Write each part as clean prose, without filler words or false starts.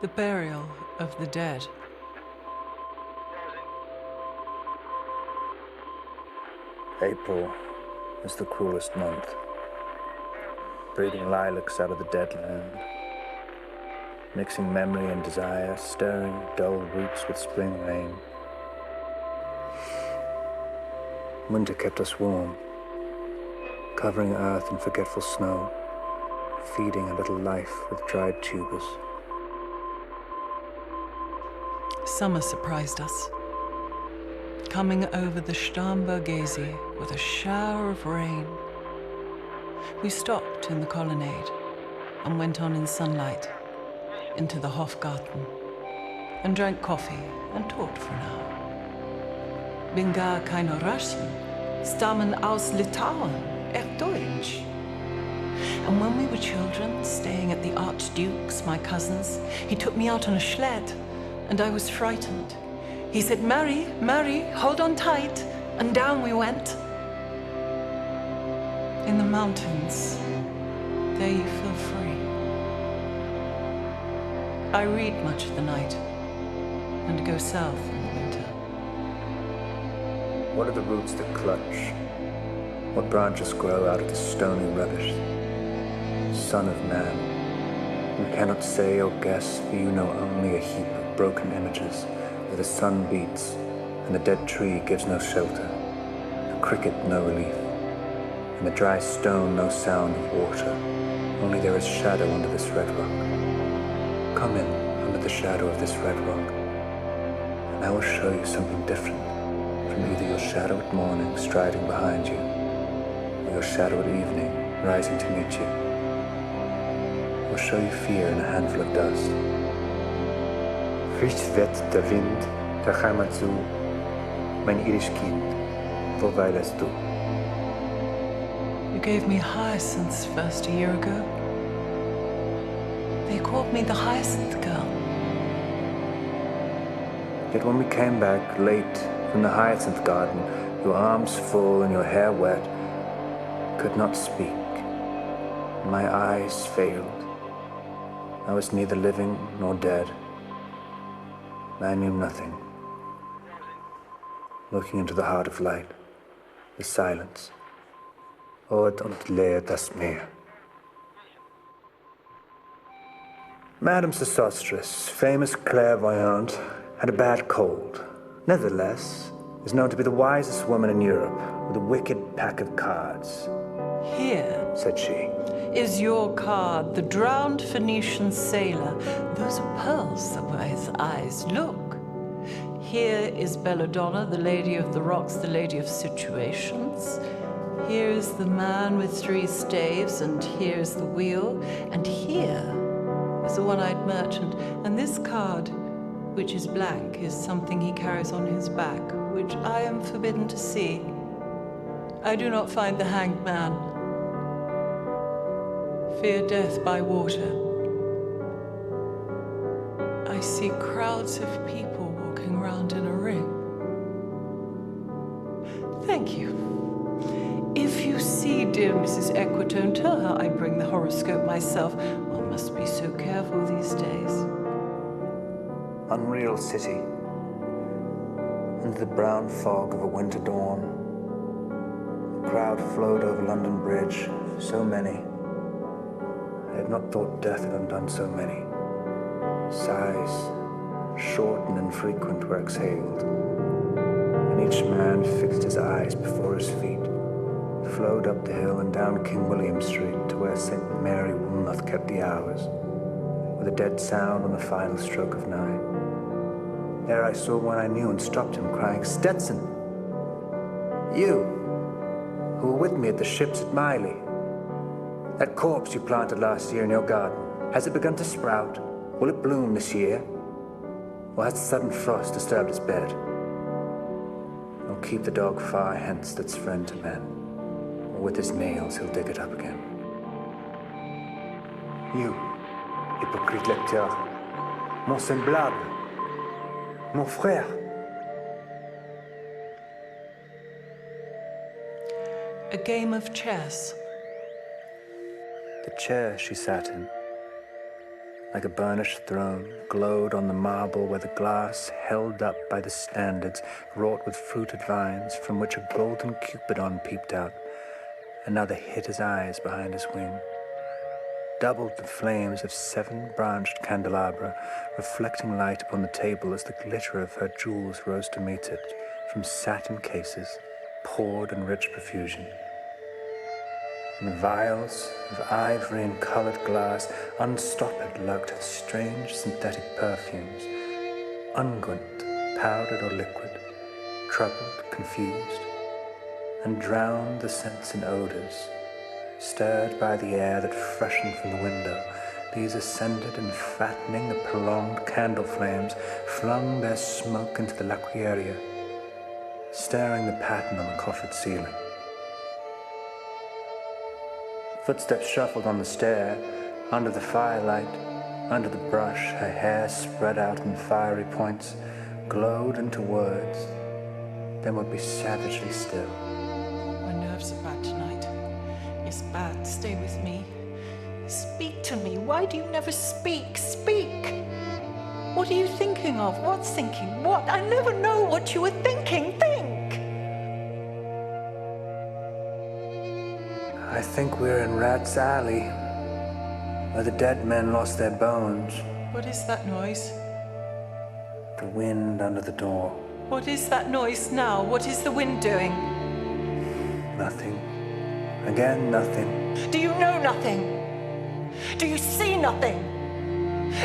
The burial of the dead. April is the cruelest month, breeding lilacs out of the dead land, mixing memory and desire, stirring dull roots with spring rain. Winter kept us warm, covering earth in forgetful snow, feeding a little life with dried tubers. Summer surprised us, coming over the Starnbergese with a shower of rain. We stopped in the colonnade and went on in sunlight into the Hofgarten and drank coffee and talked for an hour. Bin gar keine Russen, stammen aus Litauen, Deutsch. And when we were children, staying at the Archduke's, my cousin's, he took me out on a sled, and I was frightened. He said, Mary, Mary, hold on tight, and down we went. In the mountains, there you feel free. I read much of the night, and go south in the winter. What are the roots that clutch? What branches grow out of the stony rubbish? Son of man, you cannot say or guess, for you know only a heap of broken images where the sun beats and the dead tree gives no shelter, the cricket no relief, and the dry stone no sound of water. Only there is shadow under this red rock. Come in under the shadow of this red rock, and I will show you something different from either your shadow at morning striding behind you, or your shadow at evening rising to meet you. I will show you fear in a handful of dust. Frisch weht der Wind der Heimat zu, mein irisch Kind, wo weilest du? You gave me hyacinths first a year ago. They called me the Hyacinth Girl. Yet when we came back late from the hyacinth garden, your arms full and your hair wet, could not speak. My eyes failed. I was neither living nor dead. I knew nothing. Looking into the heart of light, the silence. Ord und leer das Meer. Madame Sosostris, famous clairvoyante, had a bad cold. Nevertheless, is known to be the wisest woman in Europe, with a wicked pack of cards. Here, Said she, is your card, the drowned Phoenician sailor. Those are pearls that were his eyes. Look. Here is Belladonna, the lady of the rocks, the lady of situations. Here's the man with 3 staves, and here's the wheel. And here is the one-eyed merchant. And this card, which is blank, is something he carries on his back, which I am forbidden to see. I do not find the hanged man. Fear death by water. I see crowds of people walking round in a ring. Thank you. If you see dear Mrs. Equitone, tell her I bring the horoscope myself. One must be so careful these days. unreal city, under the brown fog of a winter dawn. The crowd flowed over London Bridge, so many. I had not thought death had undone so many. Sighs, short and infrequent, were exhaled, and each man fixed his eyes before his feet, flowed up the hill and down King William Street to where St. Mary Woolnoth kept the hours, with a dead sound on the final stroke of 9. There I saw one I knew and stopped him, crying, "Stetson! You, who were with me at the ships at Miley. That corpse you planted last year in your garden, has it begun to sprout? Will it bloom this year? Or has the sudden frost disturbed its bed? Oh, keep the dog far hence that's friend to men, or with his nails he'll dig it up again. You, hypocrite lecteur, mon semblable, mon frère." A game of chess. The chair she sat in, like a burnished throne, glowed on the marble where the glass, held up by the standards, wrought with fruited vines, from which a golden Cupidon peeped out. Another hid his eyes behind his wing. Doubled the flames of 7-branched candelabra, reflecting light upon the table as the glitter of her jewels rose to meet it, from satin cases, poured in rich profusion. In vials of ivory and colored glass, unstopped lurked strange synthetic perfumes, unguent, powdered or liquid, troubled, confused, and drowned the scents and odors. Stirred by the air that freshened from the window, these ascended and, fattening the prolonged candle flames, flung their smoke into the laquearia, stirring the pattern on the coffered ceiling. Footsteps shuffled on the stair, under the firelight, under the brush, her hair spread out in fiery points, glowed into words, then would be savagely still. My nerves are bad tonight. It's bad. Stay with me. Speak to me. Why do you never speak? Speak! What are you thinking of? What's thinking? What? I never know what you were thinking. Think! I think we're in Rat's Alley, where the dead men lost their bones. What is that noise? The wind under the door. What is that noise now? What is the wind doing? Nothing. Again, nothing. Do you know nothing? Do you see nothing?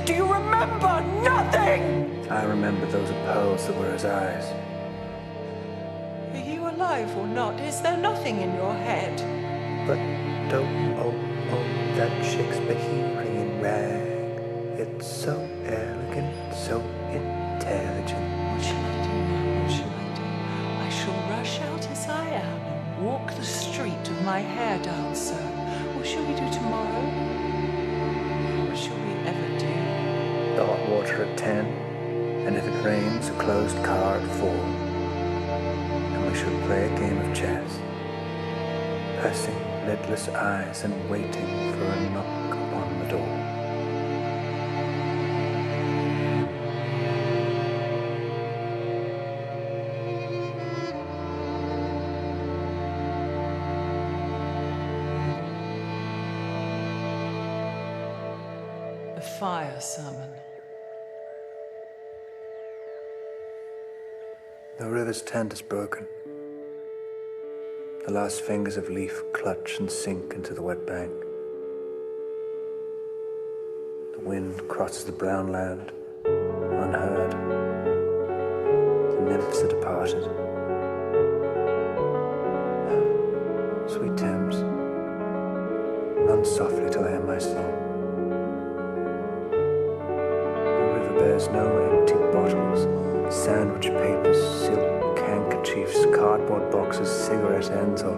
Do you remember nothing? I remember those pearls that were his eyes. Are you alive or not? Is there nothing in your head? But oh, that Shakespearean rag. It's so elegant, so intelligent. What shall I do now? What shall I do? I shall rush out as I am and walk the street with my hair down so. What shall we do tomorrow? What shall we ever do? The hot water at 10, and if it rains, a closed car at 4. And we shall play a game of chess, pressing lidless eyes and waiting for a knock upon the door. The fire sermon. The river's tent is broken. The last fingers of leaf clutch and sink into the wet bank. The wind crosses the brown land, unheard. The nymphs are departed. Sweet Thames, run softly till I end my song. The river bears no empty bottles, sandwich papers, silk handkerchiefs, cardboard boxes, cigarette ends, or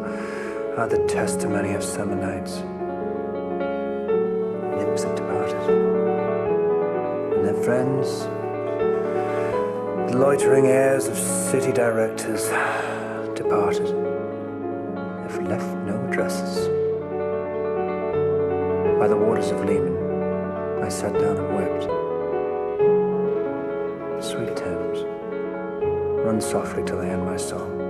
other testimony of summer nights. Nymphs have departed. And their friends, the loitering heirs of city directors, departed, have left no addresses. By the waters of Lehman, I sat down and wept. Sweet Thames, run softly till I end my song.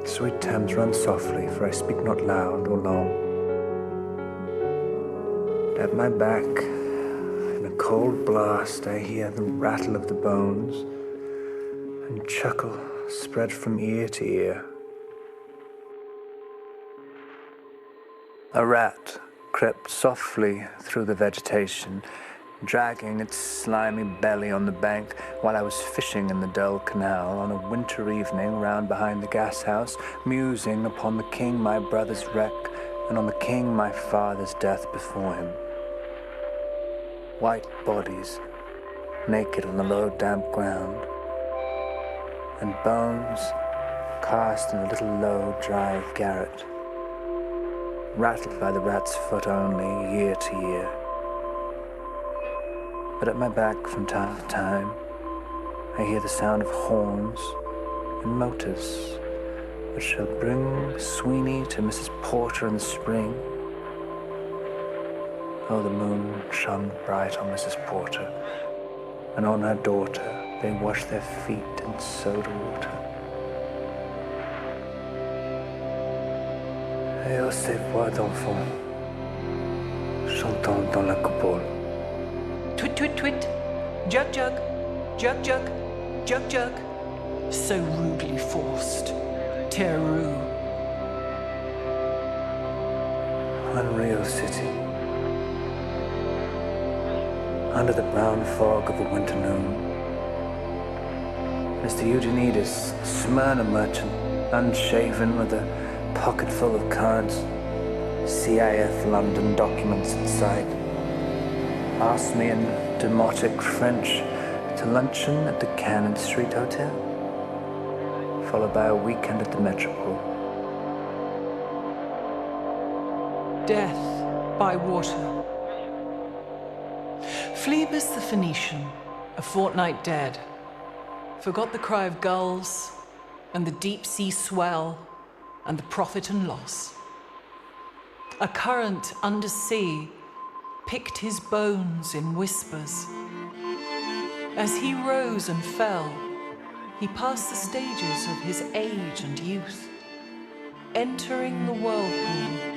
Sweet Thames, run softly, for I speak not loud or long. At my back, in a cold blast, I hear the rattle of the bones, and chuckle spread from ear to ear. A rat crept softly through the vegetation, dragging its slimy belly on the bank while I was fishing in the dull canal on a winter evening round behind the gas house, musing upon the king my brother's wreck and on the king my father's death before him. White bodies, naked on the low damp ground, and bones cast in a little low dry garret, rattled by the rat's foot only year to year. But at my back from time to time, I hear the sound of horns and motors, which shall bring Sweeney to Mrs. Porter in the spring, Oh, the moon shone bright on Mrs. Porter, and on her daughter they washed their feet in soda water. Et oh, ces voix d'enfants chantant dans la coupole. Twit, twit, twit. Jug, jug. Jug, jug. Jug, jug. So rudely forced. Terror. Unreal city. Under the brown fog of a winter noon, Mr. Eugenides, Smyrna merchant, unshaven with a pocket full of cards, CIF London documents in sight, asked me in demotic French to luncheon at the Cannon Street Hotel, followed by a weekend at the Metropole. Death by water. Phlebas the Phoenician, a fortnight dead, forgot the cry of gulls and the deep sea swell and the profit and loss. A current under sea picked his bones in whispers. As he rose and fell, he passed the stages of his age and youth, entering the whirlpool.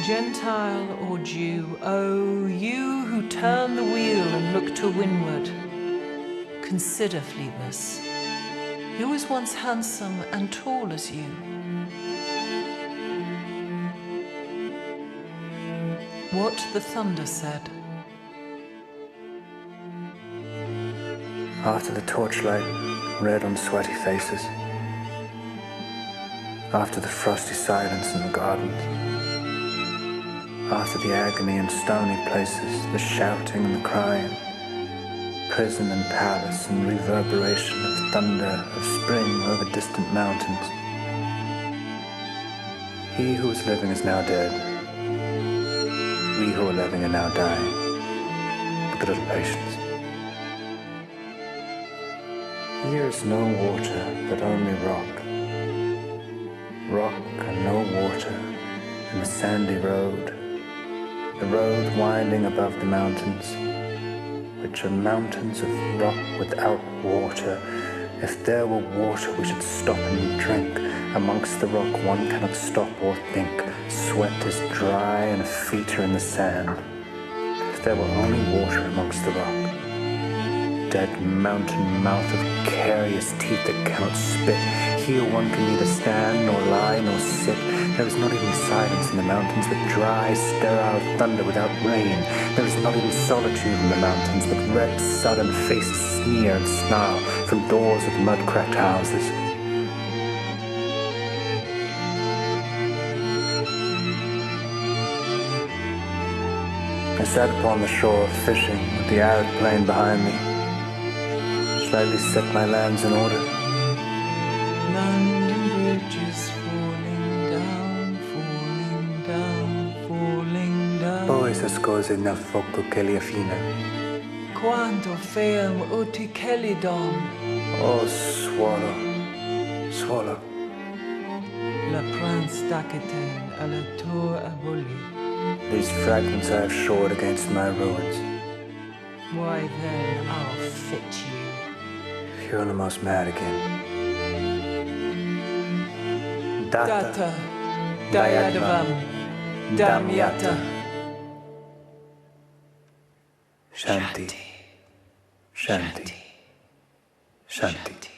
Gentile or Jew, oh, you who turn the wheel and look to windward, consider Phlebas, who was once handsome and tall as you. What the thunder said. After the torchlight, red on sweaty faces. After the frosty silence in the gardens. After the agony in stony places, the shouting and the crying, prison and palace and reverberation of thunder of spring over distant mountains. He who was living is now dead. We who are living are now dying. With a little patience. Here is no water, but only rock. Rock and no water, and the sandy road. The road winding above the mountains, which are mountains of rock without water. If there were water, we should stop and drink. Amongst the rock, one cannot stop or think. Sweat is dry and feet are in the sand. If there were only water amongst the rock. Dead mountain mouth of carious teeth that cannot spit. Here one can neither stand, nor lie, nor sit. There is not even silence in the mountains, but dry, sterile thunder without rain. There is not even solitude in the mountains, but red, sudden-faced sneer and snarl from doors of mud-cracked houses. I sat upon the shore fishing with the arid plain behind me. Slightly set my lambs in order. London Bridge is falling down, falling down, falling down. Poi se scose nel fuoco che li affina. Quanto feam uti celidon. Oh, swallow, swallow. La prince d'Aquitaine à la tour abolie. These fragments I have shored against my ruins. Why then I'll fit you. You're almost mad again. Data, diadavam, damyata. Shanti, Shanti, Shanti.